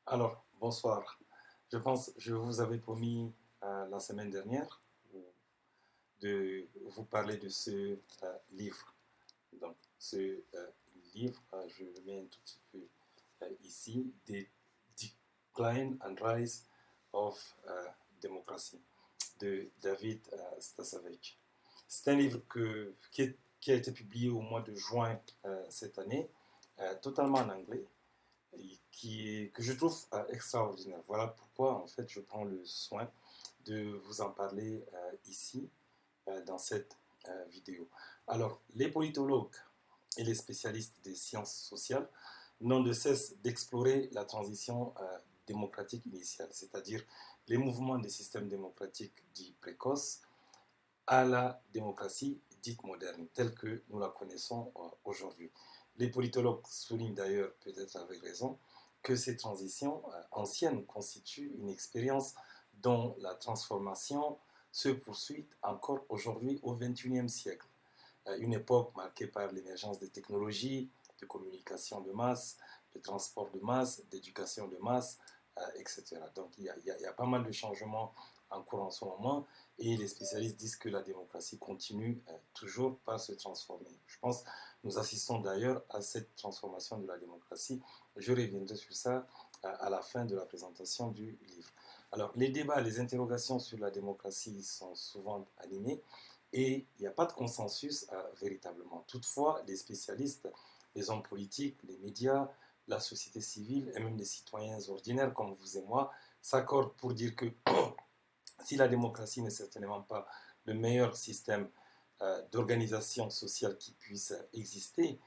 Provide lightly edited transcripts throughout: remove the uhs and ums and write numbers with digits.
Alors, bonsoir. Je pense, je vous avais promis la semaine dernière de vous parler de ce livre. Donc, ce livre, je le mets un tout petit peu ici, The Decline and Rise of Democracy de David Stasavec. C'est un livre qui a été publié au mois de juin cette année, totalement en anglais que je trouve extraordinaire. Voilà pourquoi, en fait, je prends le soin de vous en parler ici, dans cette vidéo. Alors, les politologues et les spécialistes des sciences sociales n'ont de cesse d'explorer la transition démocratique initiale, c'est-à-dire les mouvements des systèmes démocratiques dits précoces à la démocratie dite moderne, telle que nous la connaissons aujourd'hui. Les politologues soulignent d'ailleurs, peut-être avec raison, que ces transitions anciennes constituent une expérience dont la transformation se poursuit encore aujourd'hui au XXIe siècle. Une époque marquée par l'émergence des technologies, de communication de masse, de transport de masse, d'éducation de masse, etc. Donc il y a pas mal de changements en cours en ce moment et les spécialistes disent que la démocratie continue toujours par se transformer. Je pense que nous assistons d'ailleurs à cette transformation de la démocratie. Je reviendrai sur ça à la fin de la présentation du livre. Alors les débats, les interrogations sur la démocratie sont souvent animés et il n'y a pas de consensus véritablement. Toutefois, les spécialistes, les hommes politiques, les médias, la société civile et même les citoyens ordinaires comme vous et moi s'accordent pour dire que si la démocratie n'est certainement pas le meilleur système d'organisation sociale qui puisse exister,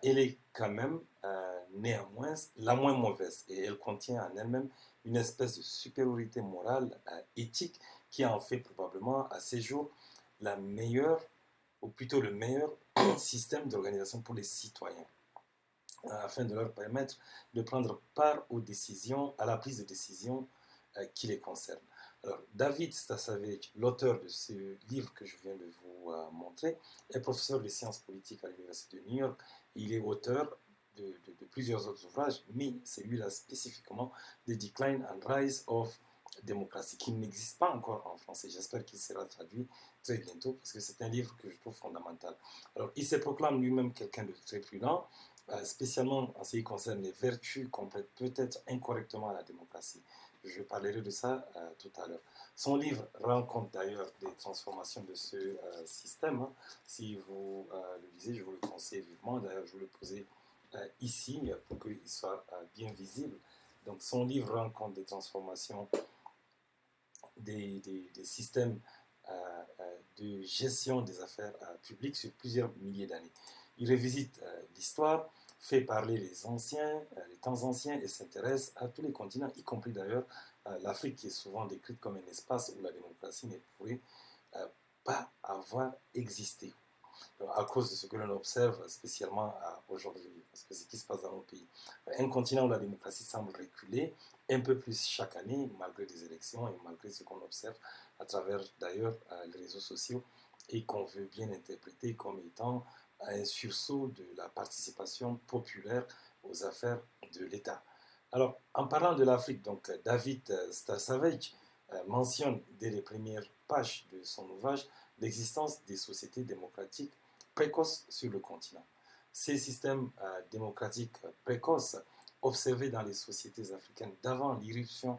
elle est quand même néanmoins la moins mauvaise et elle contient en elle-même une espèce de supériorité morale, éthique, qui en fait probablement à ces jours la meilleure, ou plutôt le meilleur système d'organisation pour les citoyens, afin de leur permettre de prendre part aux décisions, à la prise de décision qui les concerne. Alors, David Stasavec, l'auteur de ce livre que je viens de vous montrer, est professeur de sciences politiques à l'Université de New York. Il est auteur de plusieurs autres ouvrages, mais celui-là spécifiquement, The Decline and Rise of Democracy, qui n'existe pas encore en français. J'espère qu'il sera traduit très bientôt, parce que c'est un livre que je trouve fondamental. Alors, il se proclame lui-même quelqu'un de très prudent, spécialement en ce qui concerne les vertus qu'on prête peut-être incorrectement à la démocratie. Je parlerai de ça tout à l'heure. Son livre rend compte d'ailleurs des transformations de ce système. Hein. Si vous le lisez, je vous le conseille vivement. D'ailleurs, je vous le posais ici pour qu'il soit bien visible. Donc, son livre rend compte des transformations des systèmes de gestion des affaires publiques sur plusieurs milliers d'années. Il revisite l'histoire, fait parler les anciens, les temps anciens et s'intéresse à tous les continents, y compris d'ailleurs l'Afrique qui est souvent décrite comme un espace où la démocratie ne pourrait pas avoir existé à cause de ce que l'on observe spécialement aujourd'hui, parce que c'est ce qui se passe dans nos pays. Un continent où la démocratie semble reculer un peu plus chaque année, malgré des élections et malgré ce qu'on observe à travers d'ailleurs les réseaux sociaux et qu'on veut bien interpréter comme étant un sursaut de la participation populaire aux affaires de l'État. Alors, en parlant de l'Afrique, donc David Stasavec mentionne dès les premières pages de son ouvrage l'existence des sociétés démocratiques précoces sur le continent. Ces systèmes démocratiques précoces observés dans les sociétés africaines d'avant l'irruption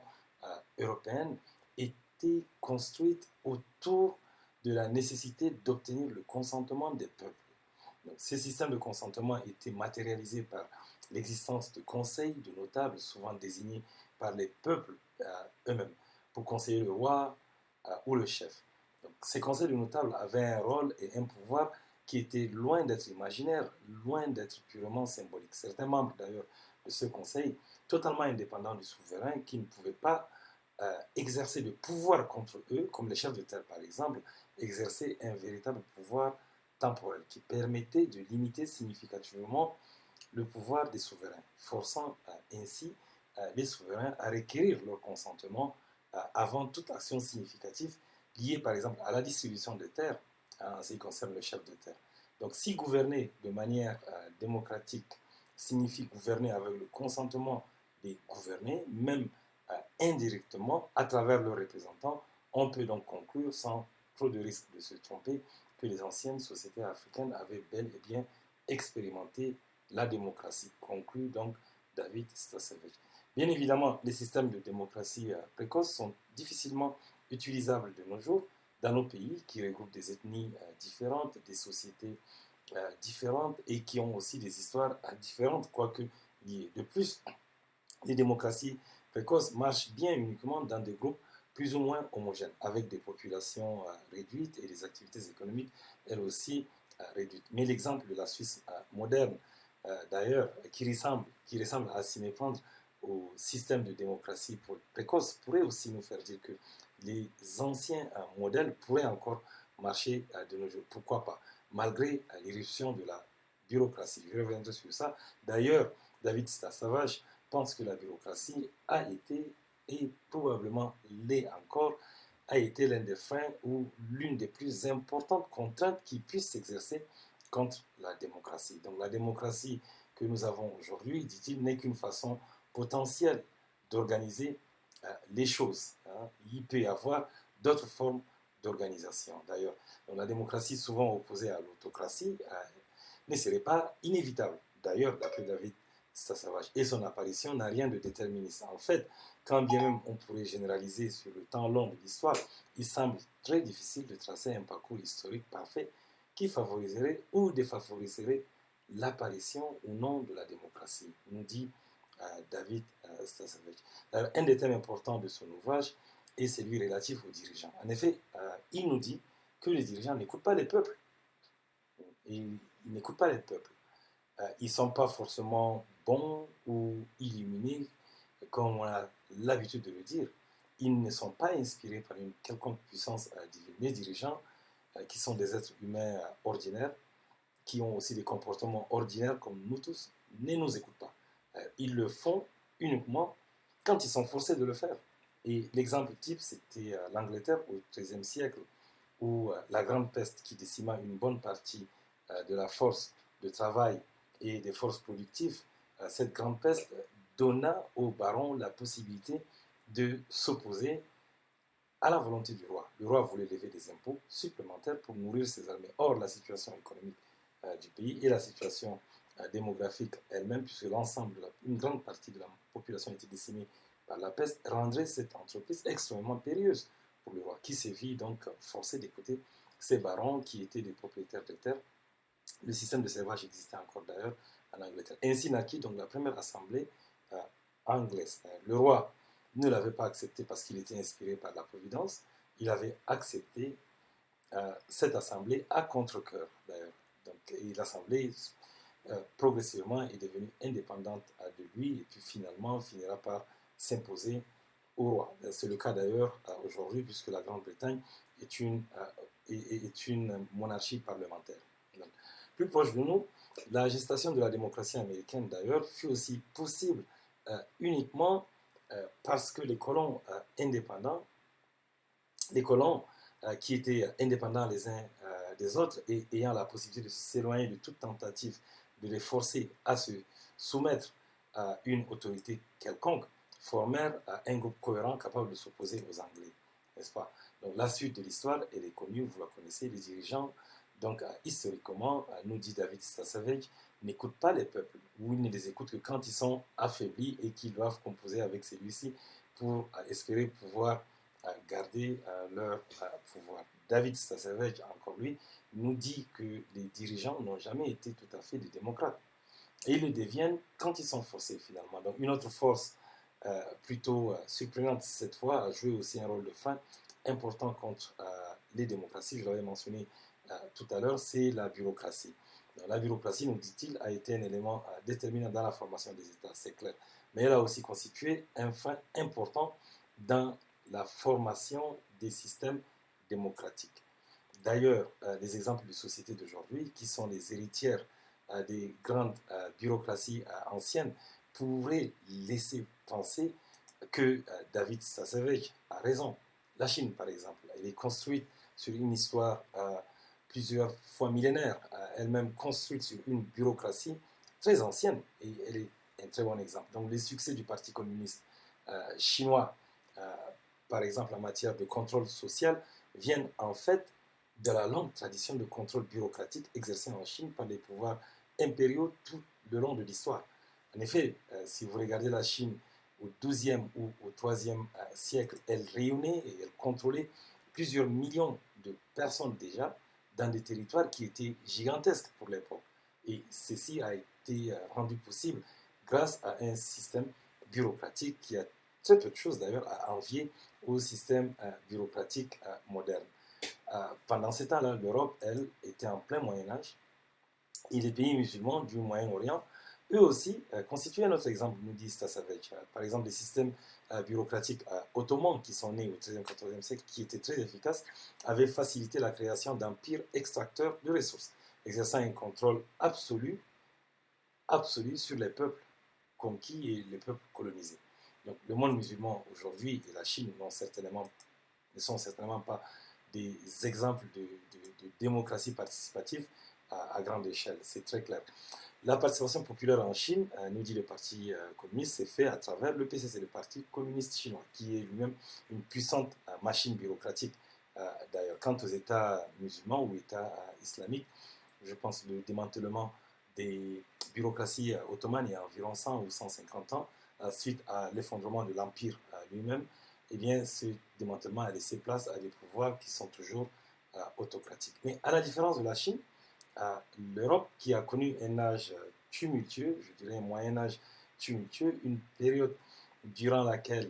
européenne étaient construites autour de la nécessité d'obtenir le consentement des peuples. Donc, ces systèmes de consentement étaient matérialisés par l'existence de conseils de notables, souvent désignés par les peuples eux-mêmes, pour conseiller le roi ou le chef. Donc, ces conseils de notables avaient un rôle et un pouvoir qui étaient loin d'être imaginaires, loin d'être purement symboliques. Certains membres d'ailleurs de ce conseil, totalement indépendants du souverain, qui ne pouvaient pas exercer de pouvoir contre eux, comme les chefs de terre par exemple, exercer un véritable pouvoir temporel qui permettait de limiter significativement le pouvoir des souverains, forçant ainsi les souverains à requérir leur consentement avant toute action significative liée par exemple à la distribution des terres en ce qui concerne le chef de terre. Donc si gouverner de manière démocratique signifie gouverner avec le consentement les gouverner, même indirectement, à travers leurs représentants. On peut donc conclure, sans trop de risque de se tromper, que les anciennes sociétés africaines avaient bel et bien expérimenté la démocratie, conclut donc David Stasevich. Bien évidemment, les systèmes de démocratie précoce sont difficilement utilisables de nos jours dans nos pays qui regroupent des ethnies différentes, des sociétés différentes et qui ont aussi des histoires différentes, quoique liées. De plus, les démocraties précoces marchent bien uniquement dans des groupes plus ou moins homogènes, avec des populations réduites et des activités économiques, elles aussi, réduites. Mais l'exemple de la Suisse moderne, d'ailleurs, qui ressemble à s'y méprendre au système de démocratie précoce, pourrait aussi nous faire dire que les anciens modèles pourraient encore marcher de nos jours. Pourquoi pas? Malgré l'irruption de la bureaucratie. Je reviendrai sur ça. D'ailleurs, David Stasavage pense que la bureaucratie a été, et probablement l'est encore, a été l'un des freins ou l'une des plus importantes contraintes qui puissent s'exercer contre la démocratie. Donc la démocratie que nous avons aujourd'hui, dit-il, n'est qu'une façon potentielle d'organiser les choses. Il peut y avoir d'autres formes d'organisation. D'ailleurs, la démocratie, souvent opposée à l'autocratie, ne serait pas inévitable. D'ailleurs, d'après David Stasavage, et son apparition n'a rien de déterministe. En fait, quand bien même on pourrait généraliser sur le temps long de l'histoire, il semble très difficile de tracer un parcours historique parfait qui favoriserait ou défavoriserait l'apparition ou non de la démocratie, nous dit David Stasavage. Un des thèmes importants de son ouvrage est celui relatif aux dirigeants. En effet, il nous dit que les dirigeants n'écoutent pas les peuples. Ils n'écoutent pas les peuples. Ils ne sont pas forcément bons ou illuminés, comme on a l'habitude de le dire. Ils ne sont pas inspirés par une quelconque puissance divine. Les dirigeants, qui sont des êtres humains ordinaires, qui ont aussi des comportements ordinaires comme nous tous, ne nous écoutent pas. Ils le font uniquement quand ils sont forcés de le faire. Et l'exemple type, c'était l'Angleterre au XIIIe siècle, où la grande peste qui décima une bonne partie de la force de travail et des forces productives, cette grande peste donna aux barons la possibilité de s'opposer à la volonté du roi. Le roi voulait lever des impôts supplémentaires pour nourrir ses armées. Or, la situation économique du pays et la situation démographique elle-même, puisque une grande partie de la population était décimée par la peste, rendrait cette entreprise extrêmement périlleuse pour le roi, qui se vit donc forcé d'écouter ces barons qui étaient des propriétaires de terres. Le système de servage existait encore d'ailleurs en Angleterre. Ainsi naquit donc la première assemblée anglaise. Le roi ne l'avait pas accepté parce qu'il était inspiré par la Providence. Il avait accepté cette assemblée à contre-cœur d'ailleurs. Et l'assemblée progressivement est devenue indépendante de lui et puis finalement finira par s'imposer au roi. C'est le cas d'ailleurs aujourd'hui puisque la Grande-Bretagne est une monarchie parlementaire. Donc, plus proche de nous, la gestation de la démocratie américaine d'ailleurs fut aussi possible uniquement parce que les colons indépendants, les colons qui étaient indépendants les uns des autres et ayant la possibilité de s'éloigner de toute tentative de les forcer à se soumettre à une autorité quelconque, formèrent un groupe cohérent capable de s'opposer aux Anglais, n'est-ce pas? Donc la suite de l'histoire, elle est connue, vous la connaissez, les dirigeants, donc historiquement, nous dit David Stasavage, n'écoutent pas les peuples, ou ils ne les écoutent que quand ils sont affaiblis et qu'ils doivent composer avec celui-ci pour espérer pouvoir garder leur pouvoir. David Stasavage, encore lui, nous dit que les dirigeants n'ont jamais été tout à fait des démocrates. Et ils le deviennent quand ils sont forcés finalement. Donc une autre force plutôt surprenante cette fois a joué aussi un rôle de frein important contre les démocraties. Je l'avais mentionné tout à l'heure, c'est la bureaucratie. Donc, la bureaucratie, nous dit-il, a été un élément déterminant dans la formation des États, c'est clair. Mais elle a aussi constitué un frein important dans la formation des systèmes démocratiques. D'ailleurs, les exemples de sociétés d'aujourd'hui, qui sont les héritières des grandes bureaucraties anciennes, pourraient laisser penser que David Stasevich a raison. La Chine, par exemple, elle est construite sur une histoire plusieurs fois millénaire, elle-même construite sur une bureaucratie très ancienne, et elle est un très bon exemple. Donc les succès du Parti communiste chinois, par exemple en matière de contrôle social, viennent en fait de la longue tradition de contrôle bureaucratique exercée en Chine par les pouvoirs impériaux tout le long de l'histoire. En effet, si vous regardez la Chine au XIIe ou au IIIe siècle, elle rayonnait et elle contrôlait plusieurs millions de personnes déjà dans des territoires qui étaient gigantesques pour l'époque. Et ceci a été rendu possible grâce à un système bureaucratique qui a très peu de choses d'ailleurs à envier au système bureaucratique moderne. Pendant ce temps-là, l'Europe, elle, était en plein Moyen-Âge et les pays musulmans du Moyen-Orient, eux aussi, constituent un autre exemple, nous dit Stasavec. Par exemple, les systèmes bureaucratiques ottomans qui sont nés au XIIIe et XIVe siècle, qui étaient très efficaces, avaient facilité la création d'empires extracteurs de ressources, exerçant un contrôle absolu sur les peuples conquis et les peuples colonisés. Donc, le monde musulman aujourd'hui et la Chine ne sont certainement pas des exemples de démocratie participative à grande échelle, c'est très clair. La participation populaire en Chine, nous dit le Parti communiste, s'est fait à travers le PCC, le Parti communiste chinois, qui est lui-même une puissante machine bureaucratique. D'ailleurs, quant aux États musulmans ou États islamiques, je pense le démantèlement des bureaucraties ottomanes il y a environ 100 ou 150 ans, suite à l'effondrement de l'Empire lui-même, eh bien, ce démantèlement a laissé place à des pouvoirs qui sont toujours autocratiques. Mais à la différence de la Chine, l'Europe, qui a connu un âge tumultueux, je dirais un Moyen Âge tumultueux, une période durant laquelle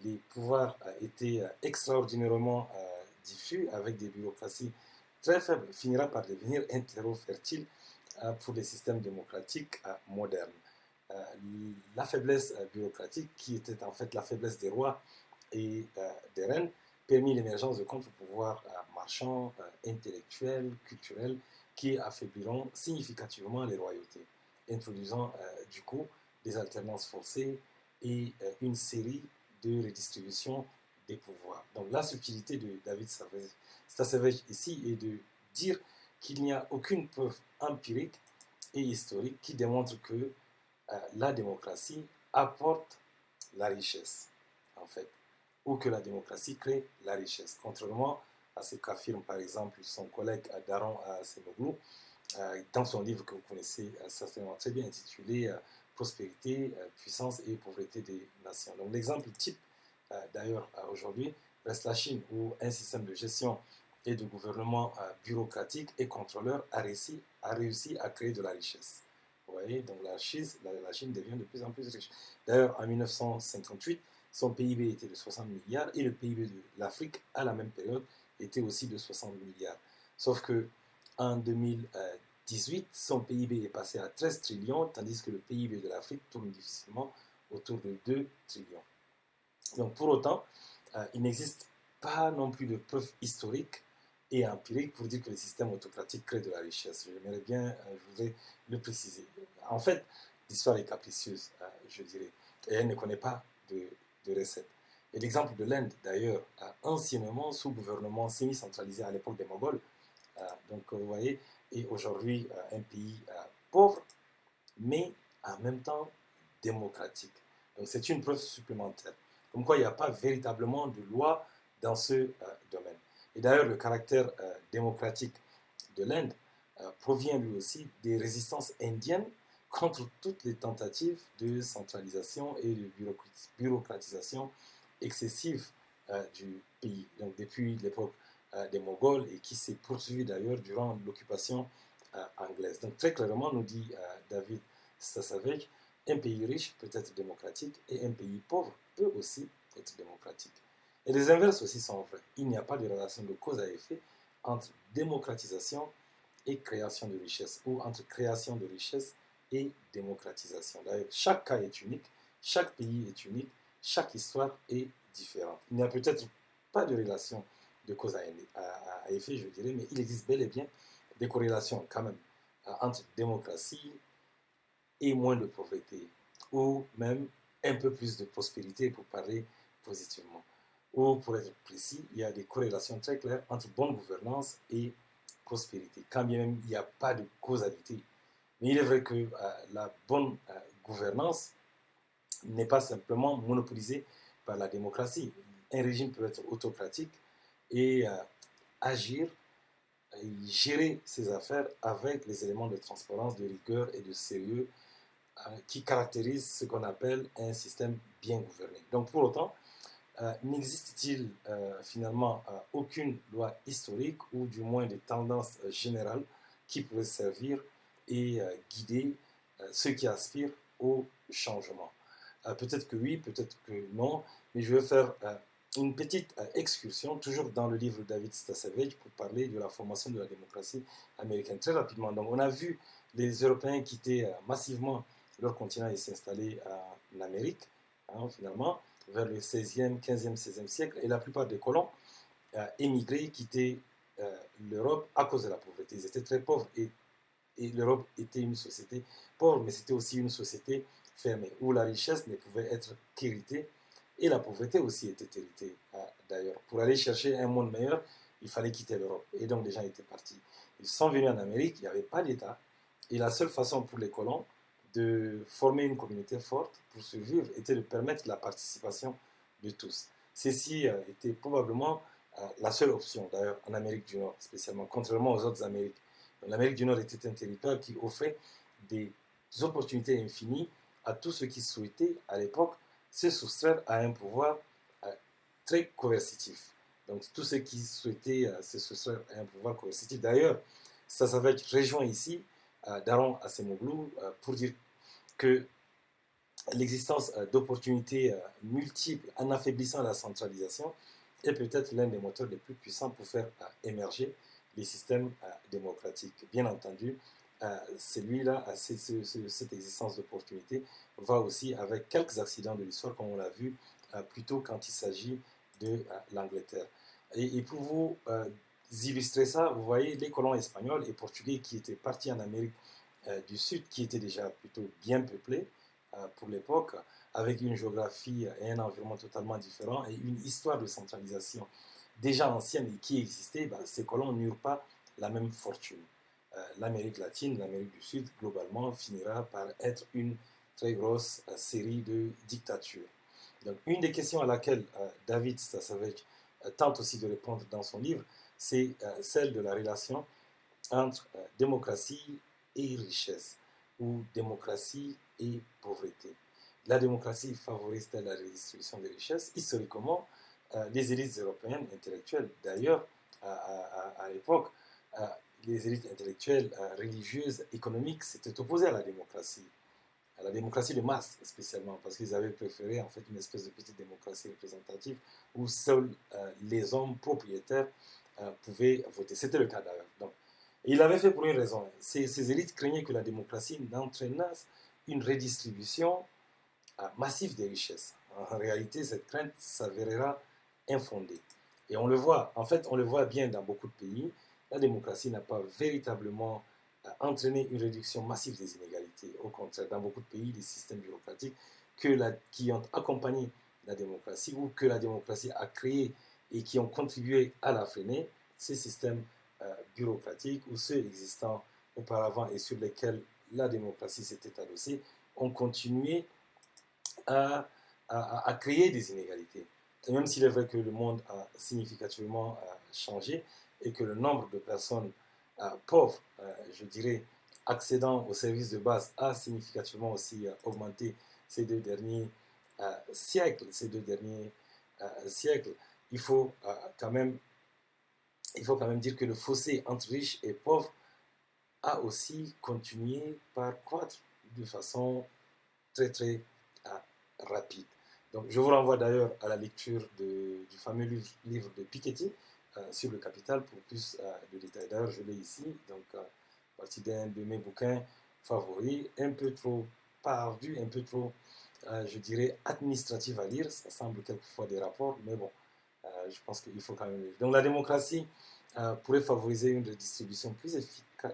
les pouvoirs étaient extraordinairement diffus, avec des bureaucraties très faibles, finira par devenir un terreau fertile pour les systèmes démocratiques modernes. La faiblesse bureaucratique, qui était en fait la faiblesse des rois et des reines, permit l'émergence de contre-pouvoirs marchands, intellectuels, culturels, qui affaibliront significativement les royautés, introduisant du coup des alternances forcées et une série de redistributions des pouvoirs. Donc la subtilité de David Stasevich ici est de dire qu'il n'y a aucune preuve empirique et historique qui démontre que la démocratie apporte la richesse, en fait, ou que la démocratie crée la richesse. Contrairement à ce qu'affirme par exemple son collègue Daron Senoglou dans son livre que vous connaissez certainement très bien intitulé Prospérité, puissance et pauvreté des nations. Donc l'exemple type d'ailleurs aujourd'hui reste la Chine, où un système de gestion et de gouvernement bureaucratique et contrôleur a réussi à créer de la richesse. Vous voyez, donc la Chine devient de plus en plus riche. D'ailleurs, en 1958, son PIB était de 60 milliards et le PIB de l'Afrique, à la même période, était aussi de 60 milliards. Sauf que en 2018, son PIB est passé à 13 trillions, tandis que le PIB de l'Afrique tourne difficilement autour de 2 trillions. Donc pour autant, il n'existe pas non plus de preuves historiques et empiriques pour dire que les systèmes autocratiques créent de la richesse. J'aimerais bien, je voudrais le préciser. En fait, l'histoire est capricieuse, je dirais, et elle ne connaît pas de recette. Et l'exemple de l'Inde, d'ailleurs, anciennement sous gouvernement semi-centralisé à l'époque des Mongols, donc vous voyez, est aujourd'hui un pays pauvre, mais en même temps démocratique. Donc c'est une preuve supplémentaire. Comme quoi il n'y a pas véritablement de loi dans ce domaine. Et d'ailleurs, le caractère démocratique de l'Inde provient lui aussi des résistances indiennes contre toutes les tentatives de centralisation et de bureaucratisation excessive du pays. Donc depuis l'époque des Mongols et qui s'est poursuivie d'ailleurs durant l'occupation anglaise. Donc très clairement, nous dit David Stasavec, un pays riche peut être démocratique et un pays pauvre peut aussi être démocratique. Et les inverses aussi sont vrais. Il n'y a pas de relation de cause à effet entre démocratisation et création de richesse, ou entre création de richesse et démocratisation. D'ailleurs, chaque cas est unique, chaque pays est unique, chaque histoire est différente. Il n'y a peut-être pas de relation de cause à effet, je dirais, mais il existe bel et bien des corrélations quand même entre démocratie et moins de pauvreté, ou même un peu plus de prospérité pour parler positivement. Ou pour être précis, il y a des corrélations très claires entre bonne gouvernance et prospérité, quand bien même il n'y a pas de causalité. Mais il est vrai que la bonne gouvernance n'est pas simplement monopolisée par la démocratie. Un régime peut être autocratique et agir et gérer ses affaires avec les éléments de transparence, de rigueur et de sérieux qui caractérisent ce qu'on appelle un système bien gouverné. Donc pour autant, n'existe-t-il finalement aucune loi historique ou du moins des tendances générales qui pourraient servir et guider ceux qui aspirent au changement? Peut-être que oui, peut-être que non, mais je vais faire une petite excursion, toujours dans le livre de David Stasavage, pour parler de la formation de la démocratie américaine. Très rapidement, donc on a vu les Européens quitter massivement leur continent et s'installer en Amérique, finalement, vers le 16e, 15e, 16e siècle, et la plupart des colons émigrés quittaient l'Europe à cause de la pauvreté. Ils étaient très pauvres et l'Europe était une société pauvre, mais c'était aussi une société fermée, où la richesse ne pouvait être qu'héritée, et la pauvreté aussi était héritée d'ailleurs. Pour aller chercher un monde meilleur, il fallait quitter l'Europe, et donc les gens étaient partis. Ils sont venus en Amérique, il n'y avait pas d'État, et la seule façon pour les colons de former une communauté forte pour survivre était de permettre la participation de tous. Ceci était probablement la seule option, d'ailleurs, en Amérique du Nord, spécialement, contrairement aux autres Amériques. L'Amérique du Nord était un territoire qui offrait des opportunités infinies à tous ceux qui souhaitaient, à l'époque, se soustraire à un pouvoir très coercitif. Donc, tous ceux qui souhaitaient se soustraire à un pouvoir coercitif. D'ailleurs, ça va être rejoint ici Daron Acemoglu pour dire que l'existence d'opportunités multiples en affaiblissant la centralisation est peut-être l'un des moteurs les plus puissants pour faire émerger les systèmes démocratiques. Bien entendu, celui-là, cette existence d'opportunités va aussi avec quelques accidents de l'histoire, comme on l'a vu plutôt quand il s'agit de l'Angleterre. Et pour vous illustrer ça, vous voyez les colons espagnols et portugais qui étaient partis en Amérique du Sud, qui était déjà plutôt bien peuplé pour l'époque, avec une géographie et un environnement totalement différents et une histoire de centralisation déjà ancienne et qui existait, ces colons n'eurent pas la même fortune. L'Amérique latine, l'Amérique du Sud, globalement, finira par être une très grosse série de dictatures. Donc, une des questions à laquelle David Stasavage tente aussi de répondre dans son livre, c'est celle de la relation entre démocratie et richesse, ou démocratie et pauvreté. La démocratie favorise-t-elle la redistribution des richesses? Historiquement, les élites européennes intellectuelles, d'ailleurs, à l'époque, les élites intellectuelles, religieuses, économiques s'étaient opposées à la démocratie de masse spécialement, parce qu'ils avaient préféré en fait une espèce de petite démocratie représentative où seuls les hommes propriétaires pouvaient voter. C'était le cas d'ailleurs. Donc, et il l'avait fait pour une raison. Ces élites craignaient que la démocratie n'entraînasse une redistribution massive des richesses. En réalité, cette crainte s'avérera infondée. Et on le voit, en fait, on le voit bien dans beaucoup de pays. La démocratie n'a pas véritablement entraîné une réduction massive des inégalités. Au contraire, dans beaucoup de pays, les systèmes bureaucratiques qui ont accompagné la démocratie ou que la démocratie a créé et qui ont contribué à la freiner, ces systèmes bureaucratiques ou ceux existants auparavant et sur lesquels la démocratie s'était adossée, ont continué à créer des inégalités. Et même s'il est vrai que le monde a significativement changé et que le nombre de personnes pauvres, je dirais, accédant aux services de base a significativement aussi augmenté ces deux derniers siècles, il faut quand même dire que le fossé entre riches et pauvres a aussi continué par croître de façon très très rapide. Donc, je vous renvoie d'ailleurs à la lecture du fameux livre de Piketty sur le capital pour plus de détails. D'ailleurs, je l'ai ici, donc partie d'un de mes bouquins favoris, un peu trop ardu, un peu trop, je dirais, administratif à lire. Ça semble quelquefois des rapports, mais bon, je pense qu'il faut quand même lire. Donc, la démocratie pourrait favoriser une redistribution plus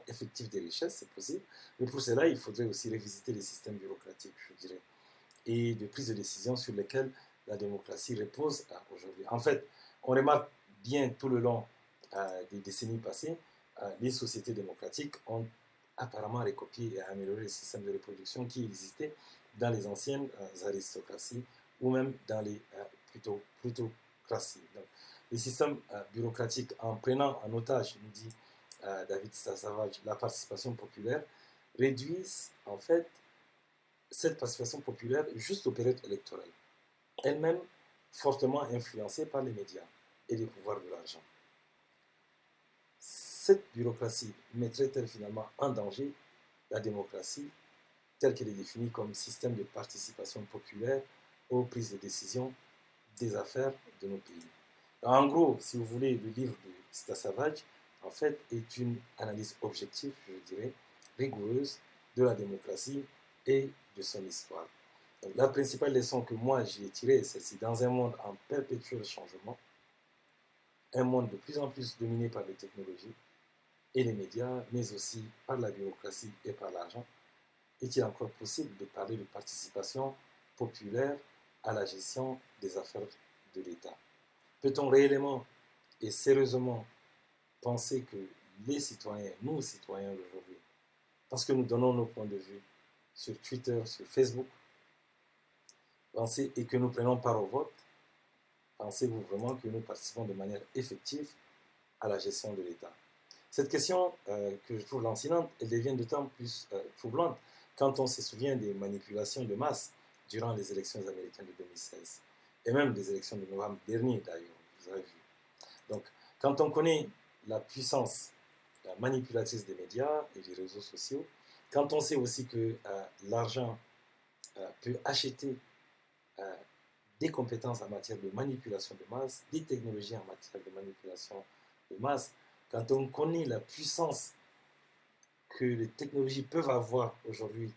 effective des richesses, c'est possible, mais pour cela, il faudrait aussi révisiter les systèmes bureaucratiques, je dirais, et de prise de décision sur lesquelles la démocratie repose aujourd'hui. En fait, on remarque bien tout le long des décennies passées, les sociétés démocratiques ont apparemment recopié et amélioré les systèmes de reproduction qui existaient dans les anciennes aristocraties ou même dans les plutocraties. Donc, les systèmes bureaucratiques, en prenant en otage, nous dit David Savage, la participation populaire, réduisent en fait cette participation populaire juste aux périodes électorales, elle-même fortement influencée par les médias et les pouvoirs de l'argent. Cette bureaucratie mettrait-elle finalement en danger la démocratie telle qu'elle est définie comme système de participation populaire aux prises de décision des affaires de nos pays? En gros, si vous voulez, le livre de Sita Savage, en fait, est une analyse objective, je dirais, rigoureuse de la démocratie et de son histoire. Donc, la principale leçon que moi j'ai tirée est celle-ci. Dans un monde en perpétuel changement, un monde de plus en plus dominé par les technologies et les médias, mais aussi par la bureaucratie et par l'argent, est-il encore possible de parler de participation populaire à la gestion des affaires de l'État? Peut-on réellement et sérieusement penser que les citoyens, nous citoyens d'aujourd'hui, parce que nous donnons nos points de vue sur Twitter, sur Facebook, et que nous prenons part au vote, pensez-vous vraiment que nous participons de manière effective à la gestion de l'État? Cette question que je trouve lancinante, elle devient d'autant plus troublante quand on se souvient des manipulations de masse durant les élections américaines de 2016 et même des élections de novembre dernier d'ailleurs, vous avez vu. Donc, quand on connaît la puissance manipulatrice des médias et des réseaux sociaux, quand on sait aussi que l'argent peut acheter des compétences en matière de manipulation de masse, des technologies en matière de manipulation de masse, quand on connaît la puissance que les technologies peuvent avoir aujourd'hui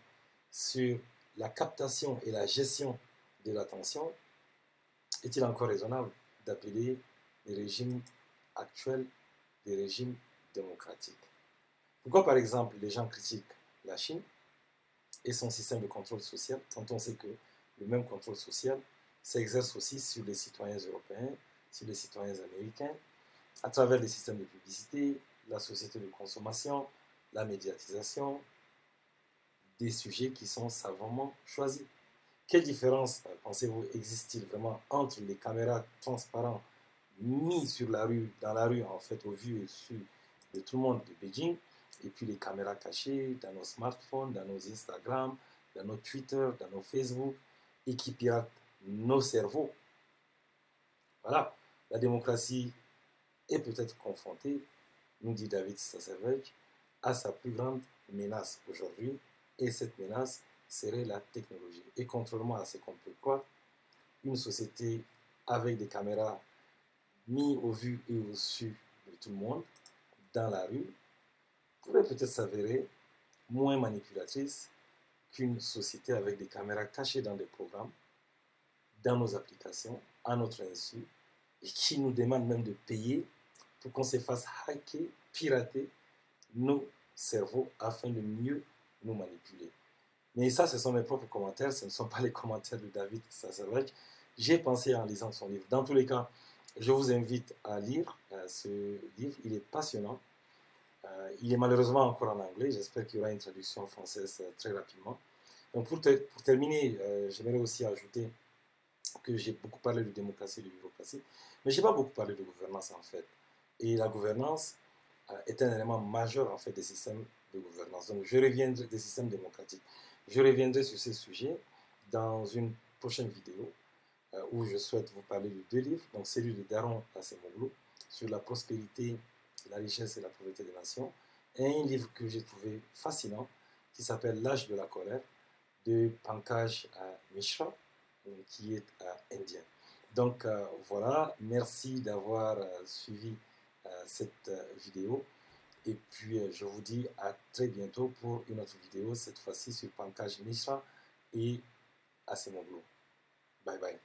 sur la captation et la gestion de l'attention, est-il encore raisonnable d'appeler les régimes actuels des régimes démocratiques? Pourquoi, par exemple, les gens critiquent la Chine et son système de contrôle social quand on sait que le même contrôle social s'exerce aussi sur les citoyens européens, sur les citoyens américains, à travers les systèmes de publicité, la société de consommation, la médiatisation, des sujets qui sont savamment choisis? Quelle différence, pensez-vous, existe-t-il vraiment entre les caméras transparentes mises sur la rue, dans la rue, en fait, au vu et su de tout le monde de Beijing, et puis les caméras cachées dans nos smartphones, dans nos Instagram, dans nos Twitter, dans nos Facebook, et qui piratent nos cerveaux? Voilà, la démocratie est peut-être confrontée, nous dit David Savage, à sa plus grande menace aujourd'hui, et cette menace serait la technologie. Et contrairement à ce qu'on peut croire, une société avec des caméras mises au vu et au su de tout le monde, dans la rue, pourrait peut-être s'avérer moins manipulatrice qu'une société avec des caméras cachées dans des programmes, dans nos applications, à notre insu, et qui nous demande même de payer pour qu'on se fasse hacker, pirater nos cerveaux afin de mieux nous manipuler. Mais ça, ce sont mes propres commentaires, ce ne sont pas les commentaires de David Savage. J'ai pensé en lisant son livre. Dans tous les cas, je vous invite à lire ce livre. Il est passionnant. Il est malheureusement encore en anglais. J'espère qu'il y aura une traduction française très rapidement. Donc pour terminer, j'aimerais aussi ajouter que j'ai beaucoup parlé de démocratie et de bureaucratie, mais je n'ai pas beaucoup parlé de gouvernance en fait. Et la gouvernance est un élément majeur en fait des systèmes de gouvernance. Donc je reviendrai des systèmes démocratiques. Je reviendrai sur ces sujets dans une prochaine vidéo où je souhaite vous parler de deux livres, donc celui de Daron Acemoglu sur la prospérité, la richesse et la pauvreté des nations, et un livre que j'ai trouvé fascinant qui s'appelle L'âge de la colère de Pankaj Mishra, qui est indien. Donc voilà, merci d'avoir suivi cette vidéo. Et puis je vous dis à très bientôt pour une autre vidéo, cette fois-ci sur Pankaj Mishra et Acemoglu. Bye bye.